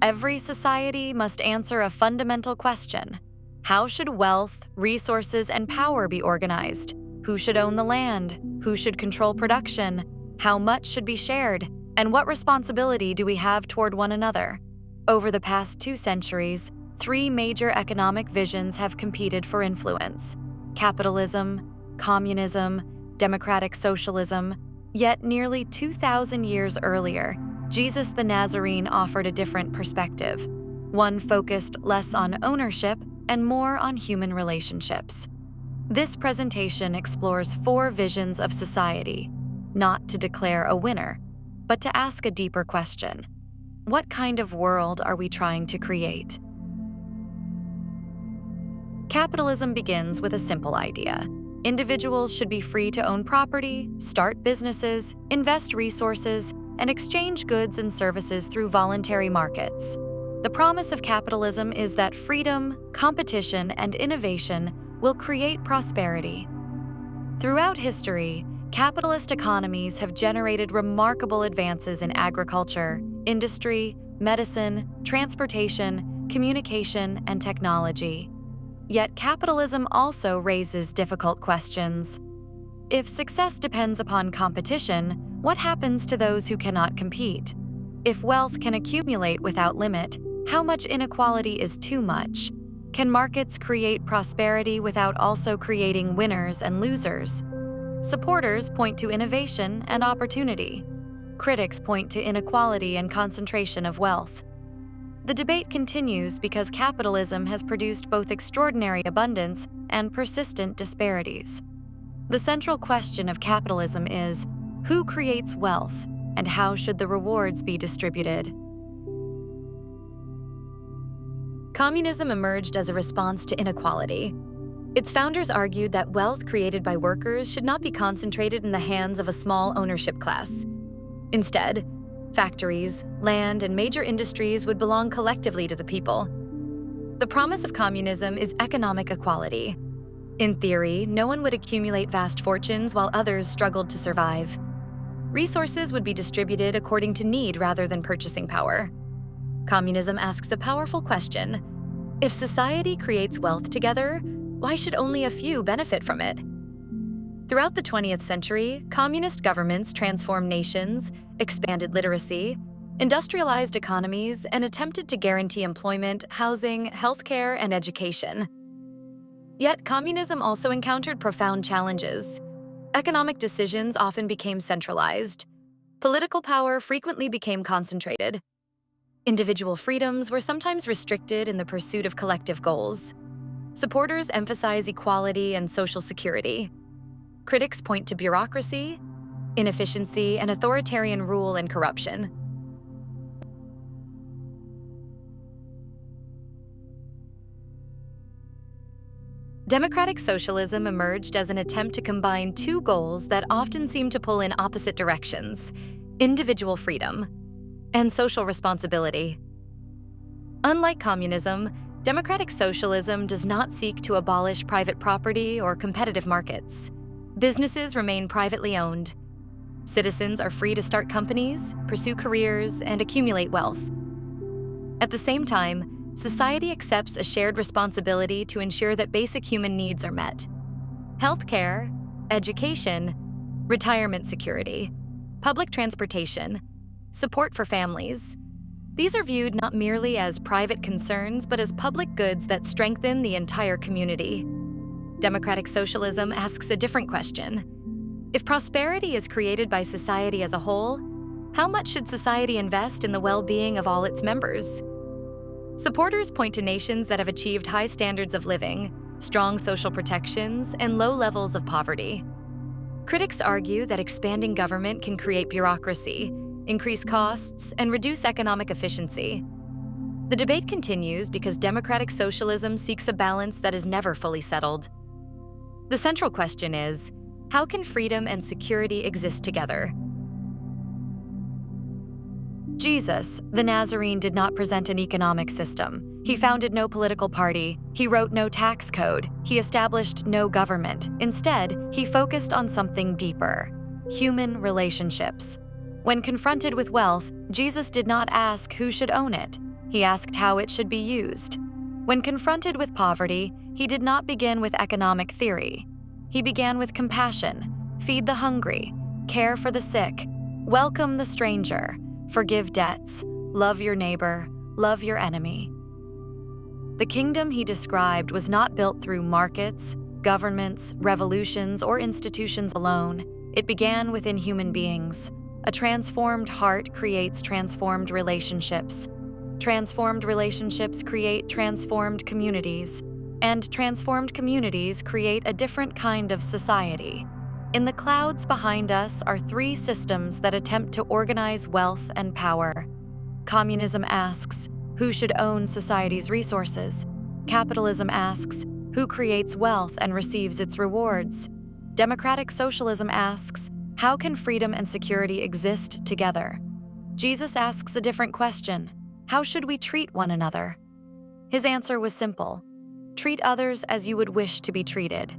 Every society must answer a fundamental question. How should wealth, resources, and power be organized? Who should own the land? Who should control production? How much should be shared? And what responsibility do we have toward one another? Over the past 2 centuries, 3 major economic visions have competed for influence: capitalism, communism, democratic socialism. Yet nearly 2,000 years earlier, Jesus the Nazarene offered a different perspective, one focused less on ownership and more on human relationships. This presentation explores 4 visions of society, not to declare a winner, but to ask a deeper question. What kind of world are we trying to create? Capitalism begins with a simple idea. Individuals should be free to own property, start businesses, invest resources, and exchange goods and services through voluntary markets. The promise of capitalism is that freedom, competition, and innovation will create prosperity. Throughout history, capitalist economies have generated remarkable advances in agriculture, industry, medicine, transportation, communication, and technology. Yet capitalism also raises difficult questions. If success depends upon competition, what happens to those who cannot compete? If wealth can accumulate without limit, how much inequality is too much? Can markets create prosperity without also creating winners and losers? Supporters point to innovation and opportunity. Critics point to inequality and concentration of wealth. The debate continues because capitalism has produced both extraordinary abundance and persistent disparities. The central question of capitalism is, who creates wealth, and how should the rewards be distributed? Communism emerged as a response to inequality. Its founders argued that wealth created by workers should not be concentrated in the hands of a small ownership class. Instead, factories, land, and major industries would belong collectively to the people. The promise of communism is economic equality. In theory, no one would accumulate vast fortunes while others struggled to survive. Resources would be distributed according to need rather than purchasing power. Communism asks a powerful question. If society creates wealth together, why should only a few benefit from it? Throughout the 20th century, communist governments transformed nations, expanded literacy, industrialized economies, and attempted to guarantee employment, housing, healthcare, and education. Yet communism also encountered profound challenges. Economic decisions often became centralized. Political power frequently became concentrated. Individual freedoms were sometimes restricted in the pursuit of collective goals. Supporters emphasize equality and social security. Critics point to bureaucracy, inefficiency, and authoritarian rule and corruption. Democratic Socialism emerged as an attempt to combine 2 goals that often seem to pull in opposite directions: individual freedom and social responsibility. Unlike communism, Democratic Socialism does not seek to abolish private property or competitive markets. Businesses remain privately owned. Citizens are free to start companies, pursue careers, and accumulate wealth. At the same time, society accepts a shared responsibility to ensure that basic human needs are met. Healthcare, education, retirement security, public transportation, support for families. These are viewed not merely as private concerns, but as public goods that strengthen the entire community. Democratic socialism asks a different question. If prosperity is created by society as a whole, how much should society invest in the well-being of all its members? Supporters point to nations that have achieved high standards of living, strong social protections, and low levels of poverty. Critics argue that expanding government can create bureaucracy, increase costs, and reduce economic efficiency. The debate continues because democratic socialism seeks a balance that is never fully settled. The central question is, how can freedom and security exist together? Jesus, the Nazarene, did not present an economic system. He founded no political party. He wrote no tax code. He established no government. Instead, he focused on something deeper: human relationships. When confronted with wealth, Jesus did not ask who should own it. He asked how it should be used. When confronted with poverty, he did not begin with economic theory. He began with compassion: feed the hungry, care for the sick, welcome the stranger, forgive debts, love your neighbor, love your enemy. The kingdom he described was not built through markets, governments, revolutions, or institutions alone. It began within human beings. A transformed heart creates transformed relationships. Transformed relationships create transformed communities, and transformed communities create a different kind of society. In the clouds behind us are three systems that attempt to organize wealth and power. Communism asks, who should own society's resources? Capitalism asks, who creates wealth and receives its rewards? Democratic Socialism asks, how can freedom and security exist together? Jesus asks a different question: how should we treat one another? His answer was simple: treat others as you would wish to be treated.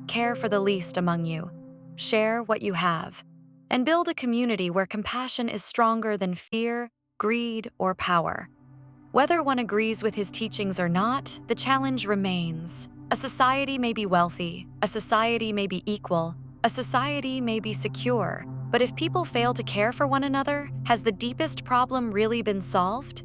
Care for the least among you. Share what you have. And build a community where compassion is stronger than fear, greed, or power. Whether one agrees with his teachings or not, the challenge remains. A society may be wealthy, a society may be equal, a society may be secure, but if people fail to care for one another, has the deepest problem really been solved?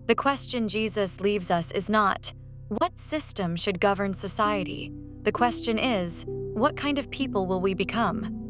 The question Jesus leaves us is not, what system should govern society? The question is, what kind of people will we become?